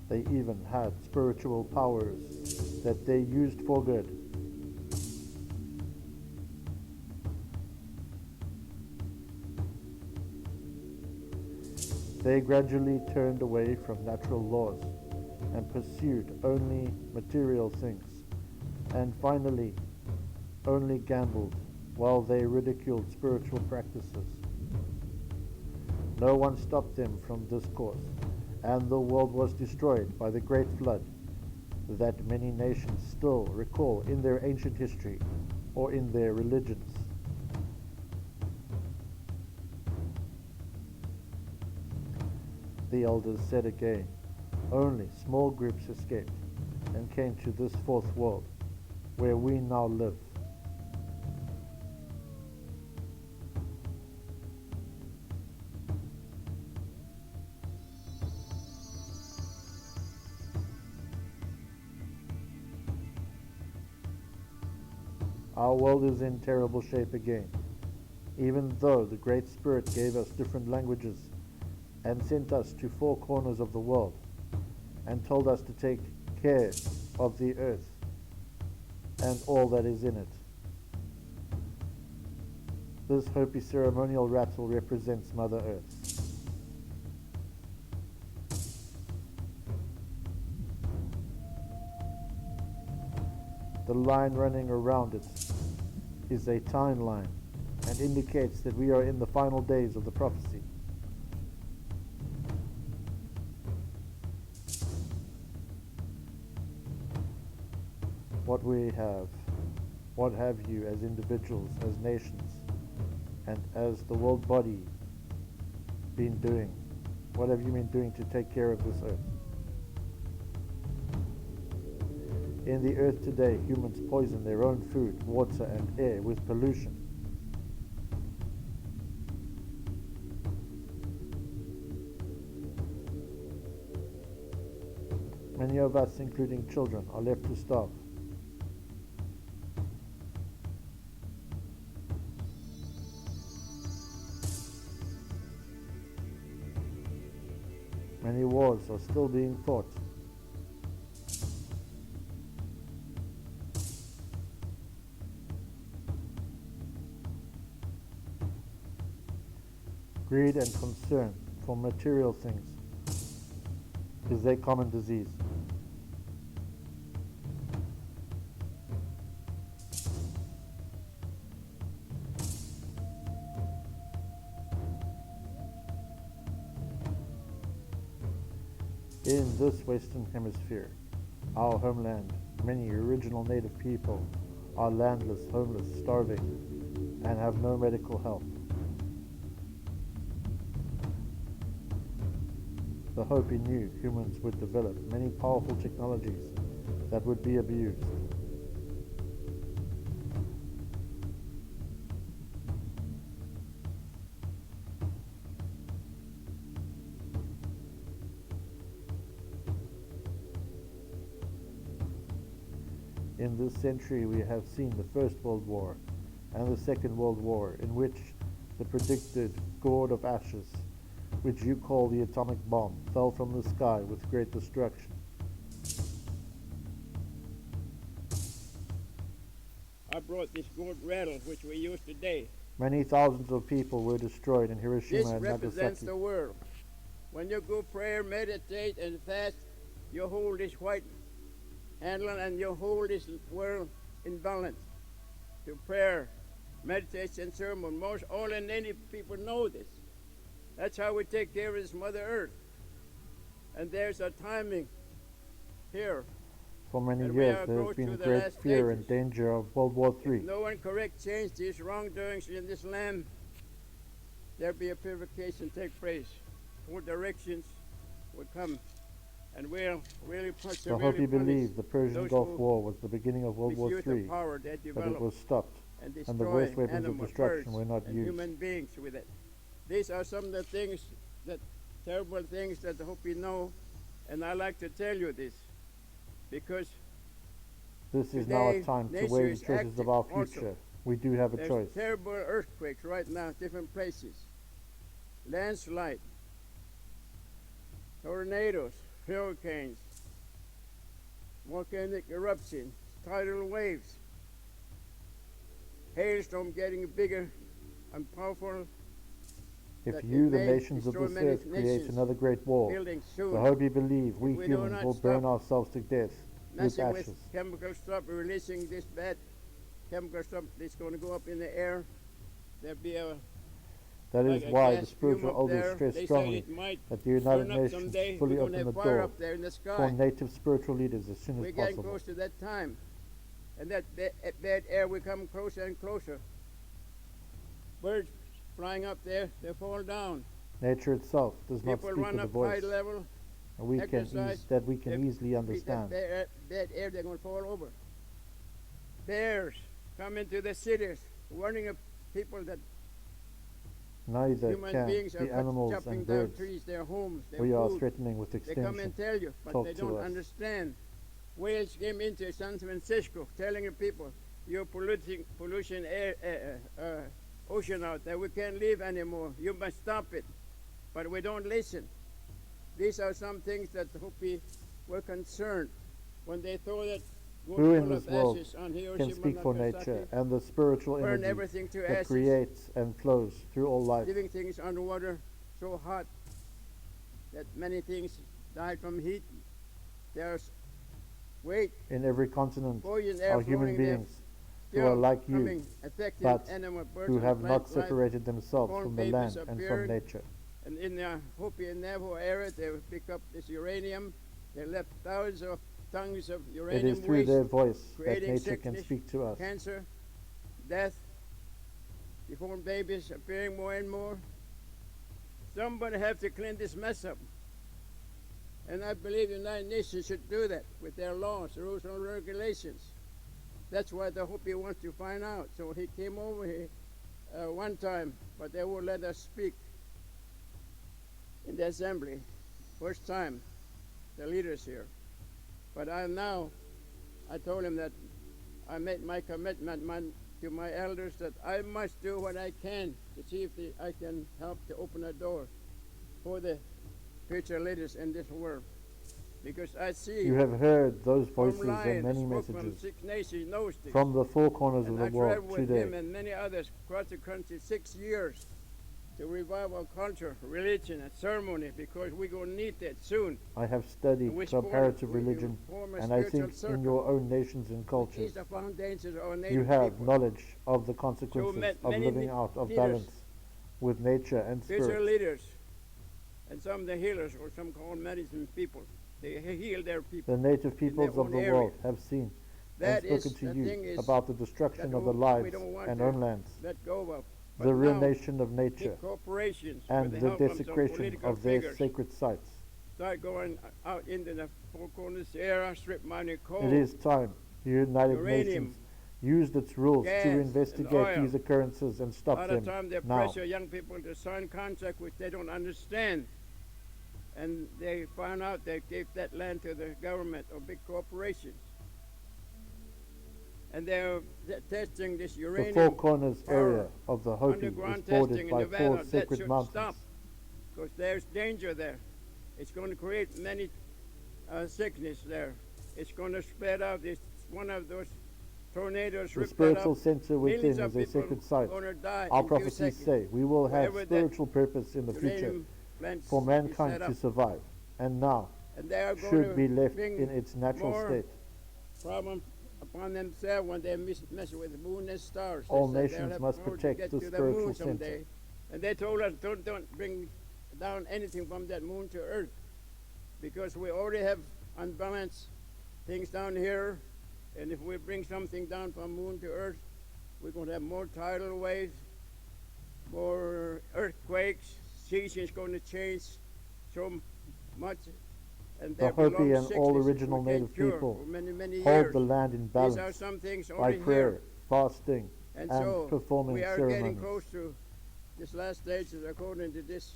They even had spiritual powers that they used for good. They gradually turned away from natural laws and pursued only material things, and finally only gambled while they ridiculed spiritual practices. No one stopped them from this course, and the world was destroyed by the great flood that many nations still recall in their ancient history or in their religions. The elders said again, only small groups escaped and came to this fourth world, where we now live. Our world is in terrible shape again, even though the Great Spirit gave us different languages and sent us to four corners of the world and told us to take care of the earth and all that is in it. This Hopi ceremonial rattle represents Mother Earth. The line running around it is a timeline and indicates that we are in the final days of the prophecy. What have you as individuals, as nations, and as the world body been doing? What have you been doing to take care of this earth? In the earth today, humans poison their own food, water, and air with pollution. Many of us, including children, are left to starve. Many wars are still being fought. Greed and concern for material things is a common disease. In this Western Hemisphere, our homeland, many original native people are landless, homeless, starving, and have no medical help. The Hopi knew humans would develop many powerful technologies that would be abused. In this century we have seen the First World War and the Second World War, in which the predicted gourd of ashes, which you call the atomic bomb, fell from the sky with great destruction. I brought this gold rattle which we use today. Many thousands of people were destroyed in Hiroshima This and represents Nagasaki. the world. When you go prayer, meditate, and fast, you hold this white handle and you hold this world in balance. To prayer, meditation, sermon, most all and any people know this. That's how we take care of this Mother Earth. And there's a timing here. For many And we years are there has close been to the great last fear and stages. danger of World War III. If no one correct change these wrongdoings in this land, there be a purification take place. Four directions will come, and we'll really The Hopi believe the Persian Gulf War was the beginning of World War III, power that but it was stopped, and and the worst weapons of destruction were not and used. human beings with it. These are some of the things, that terrible things that I hope you know, and I like to tell you this, because This is now a today, time to nature weigh the is treasures active of our also. future. We do have a there's choice. terrible earthquakes right now, different places, landslide, tornadoes, hurricanes, volcanic eruptions, tidal waves, hailstorm getting bigger and powerful. If that you, it the may nations of destroy this many earth, create nations, another great war, building the soon. Hopi believe we we do humans not will burn stop ourselves to death with Messing with ashes. chemical stuff, releasing this bad chemical stuff that's going to go up in the air. There'll be a That is like a why the gas spiritual fume up elders there. stress They say strongly it might that the United burn up Nations someday. fully We're going to open have the fire door up there in the for sky. native spiritual leaders as soon as We're getting possible. close to that time. And that bad air will come closer and closer. Birds flying up there, they fall down. Nature itself does not People speak run with a up voice tide level, and we exercise, can easily beat understand. that bad air, they're going to fall over. Bears come into the cities, warning of people that Neither human can beings the are animals chopping and down birds trees, their homes, their we are food. threatening with They come extinction and tell you, but talk they to don't us. understand. Whales came into San Francisco telling the people, you're pollution ocean out there. We can't live anymore. You must stop it. But we don't listen. These are some things that the Hopi were concerned when they throw that Who in full this of world ashes on can Hiroshima speak for Nagasaki, nature and the spiritual burn energy everything to that ashes, creates and flows through all life? leaving things underwater so hot that many things died from heat. There's weight, In every continent poison air are human flowing there, beings who are like you, coming, affecting but animal, birds, who and have plant not life. separated themselves Born from the babies land and from appearing. nature. And in the Hopi and Navajo area, they would pick up this uranium. They left thousands of tons of It uranium is through waste, their voice that creating nature can sickness, speak to us. cancer, death, deformed babies appearing more and more. Somebody have to clean this mess up. And I believe the United Nations should do that with their laws, rules, and regulations. That's why the Hopi wants to find out. So he came over here one time, but they won't let us speak in the assembly. First time, the leaders here. But I told him that I made my commitment to my elders that I must do what I can to see if I can help to open a door for the future leaders in this world. Because I see You have heard those from voices Lion, and many spoke from messages 6 nations, knows this. from the four corners of And the I world traveled with today. him and many others across the country 6 years to revive our culture, religion, and ceremony, because we're going to need that soon. I have studied And we comparative form- we religion, form a and I spiritual think circle. in your own nations and These cultures, are foundations of our native you have people. knowledge of the consequences of many living out of leaders- balance with nature and Spiritual spirit. leaders, and some of the healers, or some called medicine people, they heal their people. The native peoples their of own the area. world have seen That and is, spoken to the thing you is about the destruction that of the we lives don't want and to homelands, let go of. But the now, ruination of nature, big corporations and with the help of some desecration political of their figures sacred sites. start going out into the four corners area, strip mining coal, It is time the United uranium, Nations used its rules gas, to and investigate oil. these occurrences and A stop lot of them time they now. pressure young people to sign contracts which they don't understand. And they found out they gave that land to the government or big corporations. And they're testing this The uranium. Four Corners power area of the Hopi underground is bordered testing in by Nevada. four That sacred should mountains. stop, because there's danger there. It's going to create many sickness there. It's going to spread out. It's one of those tornadoes. The rip that spiritual up. center Millions within of is a people sacred site. gonna die Our in few prophecies seconds. say we will have Wherever that spiritual purpose in the future Uranium plants for is mankind set to up. survive, and now And they are going should to be left bring in its natural more state. problem upon themselves when they mess with the moon and stars. They All said they'll nations have must power to protect get the to spiritual moon center. someday. And they told us don't bring down anything from that moon to earth, because we already have unbalanced things down here, and if we bring something down from moon to earth, we're going to have more tidal waves, more earthquakes, seasons going to change so much. And The there Hopi belongs and sickness all we original can't native cure people for many hold years. the land in These are balance some things by already prayer, here. fasting, And and so performing we are ceremonies. getting close to this last stage according to this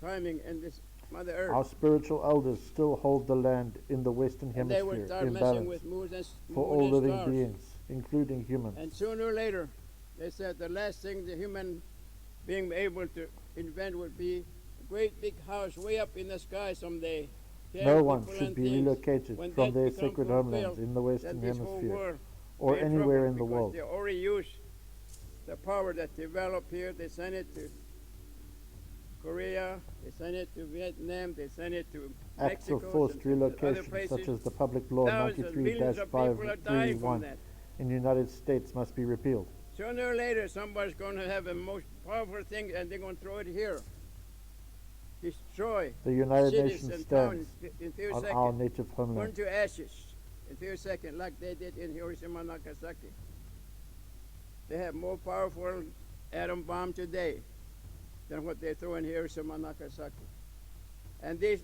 timing and this Mother Earth. Our spiritual elders still hold the land in the Western And they will Hemisphere start in messing balance with moons and, for moon all and living stars. beings, including humans. And sooner or later, they said the last thing the human being able to invent would be great big house way up in the sky someday. No one should be relocated from their sacred homelands in the Western this whole Hemisphere world or be in anywhere trouble in the because world. they already use the power that developed here. They send it to Korea, they send it to Vietnam, they send it to Acts Mexico, of forced other relocation, places. such as the Public Law Thousands, millions of people are dying from 93-531 that. in the United States, must be repealed. Sooner or later, somebody's going to have a most powerful thing, and they're going to throw it here. Destroy The United cities Nations and towns stands in 30 on seconds. our native Burn homeland. to ashes in 30 seconds, like they did in Hiroshima and Nagasaki. They have more powerful atom bomb today than what they threw in Hiroshima and Nagasaki. And this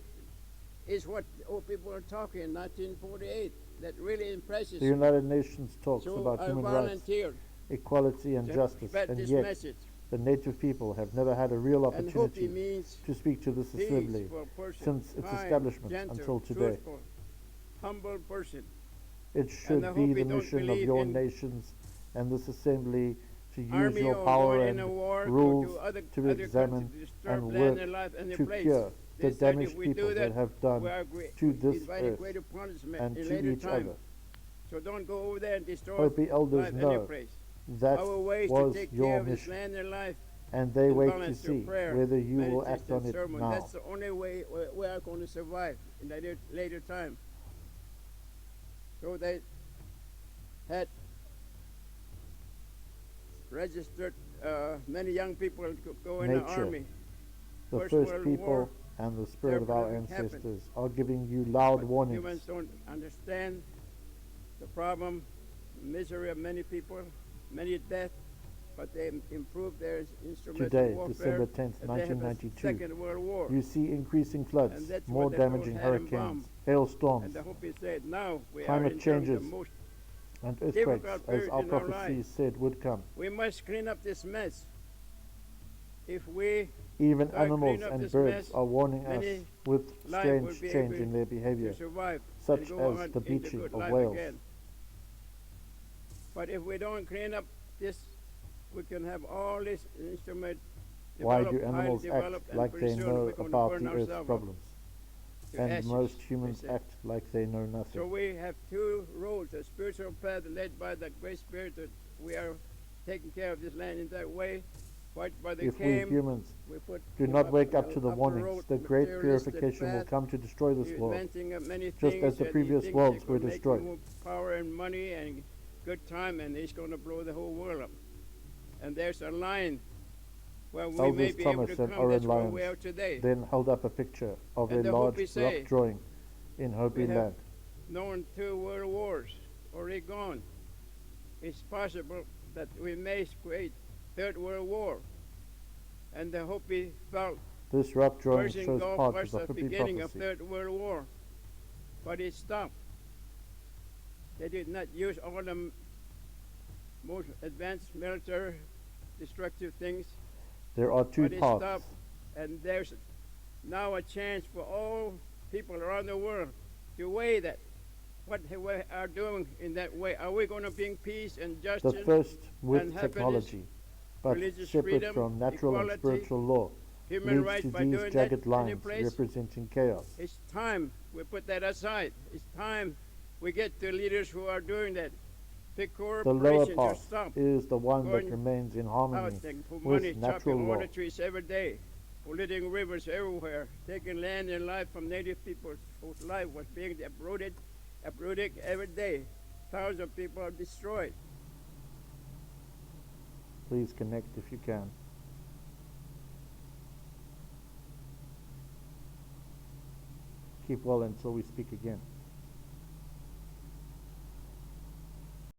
is what old people are talking in 1948. That really impresses The United Nations talks so about I human rights, volunteered equality and to justice, spread and this yet message. the native people have never had a real And HOPI opportunity means to speak to this assembly peaceful person, since its kind, establishment gentle, until today. truthful, humble person. It should the be Hopi the don't mission of believe your in nations and this assembly to use Army your or power going and in a war, rules go to other to examine countries, disturb and land work and life and the to place. cure They the said if damaged we people do that have done we are to this inviting earth greater punishment and in to later each time. other. So don't go over there and destroy Hopi elders life know any place. that Our ways to was take care your of this mission, land and life and they in wait to balance see through prayer, whether you will meditation, act on it sermon. now. That's the only way we are going to survive in later time. So they had registered many young people to go in the Nature, army. The First first World people War, and the spirit of our everything happened. ancestors are giving you loud But warnings. humans don't understand the problem, misery of many people, many deaths, but they improved their instruments Today, of warfare. December 10th, and they have a 1992, Second World War. You see increasing floods, And that's more what they call damaging atom hurricanes, bomb. hailstorms, And the Hopi said, now we Climate are entering changes. the most and earthquakes, difficult as period our in our prophecies lives. said would come. We must clean up this mess. If we Even start animals cleaning up and this birds mess, are warning us many with life strange will be change able in their behavior, to survive such and go as on the into bleaching good of life whales. again. But if we don't clean up this, we can have all this instrument Why developed, do highly animals developed, act and like pretty they soon know we're gonna about burn the earth's ourselves up problems? to And ashes, most they humans say. act like they know nothing. So we have two roads, a spiritual path led by the Great Spirit that we are taking care of this land in that way. But by the If we came, humans we put do them not wake on up to the upper warnings, road, the great materialistic purification will path, come to destroy this world, inventing of many just things as the that he previous thinks worlds he were could make destroyed. more power and money and good time, and he's going to blow the whole world up. And there's a line where we may Elders be able Thomas to and come. Oren That's where we are Lyons today. then held up a picture of And a the large Hopi say, rock drawing in Hopi we have land. known 2 world wars already gone. It's possible that we may create 3rd World War. And the Hopi felt This rock drawing Persian shows Gulf part was of the the HOPI beginning of prophecy. 3rd World War. But it stopped. They did not use all the most advanced military destructive things. There are two But it paths. stopped. And there's now a chance for all people around the world to weigh that. What we are doing in that way. Are we going to bring peace and The justice, first with and happiness, technology, but religious separate freedom, from natural and equality, spiritual law, human leads rights to by these doing jagged that in lines any place? representing chaos. It's time we put that aside. It's time we get the leaders who are doing that. Big The lower corporations are path stopped. is the one that Going remains in Out harmony and put with money, natural chopping all law. the trees every day, polluting rivers everywhere, taking land and life from native people whose life was being uprooted every day. Thousands of people are destroyed. Please connect if you can. Keep well until we speak again.